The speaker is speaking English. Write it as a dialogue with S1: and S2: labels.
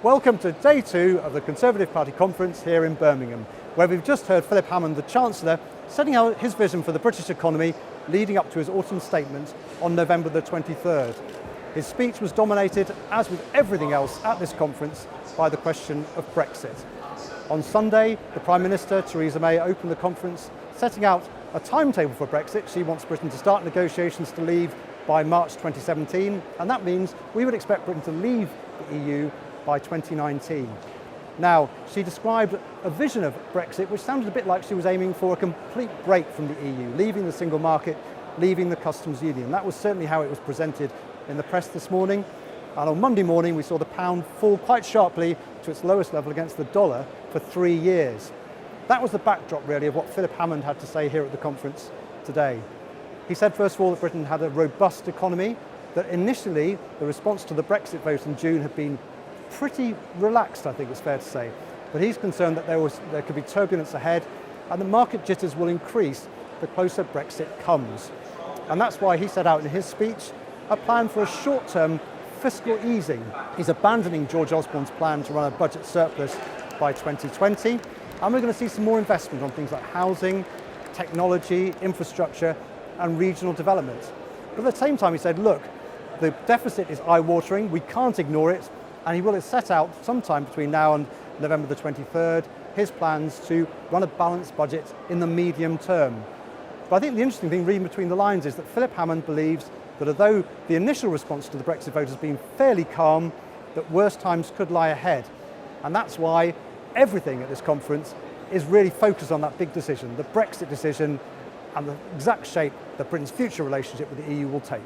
S1: Welcome to day 2 of the Conservative Party conference here in Birmingham, where we've just heard Philip Hammond, the Chancellor, setting out his vision for the British economy leading up to his autumn statement on November the 23rd. His speech was dominated, as with everything else at this conference, by the question of Brexit. On Sunday, the Prime Minister, Theresa May, opened the conference setting out a timetable for Brexit. She wants Britain to start negotiations to leave by March 2017, and that means we would expect Britain to leave the EU by 2019. Now, she described a vision of Brexit which sounded a bit like she was aiming for a complete break from the EU, leaving the single market, leaving the customs union. That was certainly how it was presented in the press this morning. And on Monday morning, we saw the pound fall quite sharply to its lowest level against the dollar for 3 years. That was the backdrop, really, of what Philip Hammond had to say here at the conference today. He said, first of all, that Britain had a robust economy, that initially the response to the Brexit vote in June had been pretty relaxed, I think it's fair to say. But he's concerned that there could be turbulence ahead and the market jitters will increase the closer Brexit comes. And that's why he set out in his speech a plan for a short-term fiscal easing. He's abandoning George Osborne's plan to run a budget surplus by 2020. And we're going to see some more investment on things like housing, technology, infrastructure, and regional development. But at the same time, he said, look, the deficit is eye-watering, we can't ignore it, and he will set out sometime between now and November the 23rd his plans to run a balanced budget in the medium term. But I think the interesting thing reading between the lines is that Philip Hammond believes that although the initial response to the Brexit vote has been fairly calm, that worse times could lie ahead. And that's why everything at this conference is really focused on that big decision, the Brexit decision, and the exact shape that Britain's future relationship with the EU will take.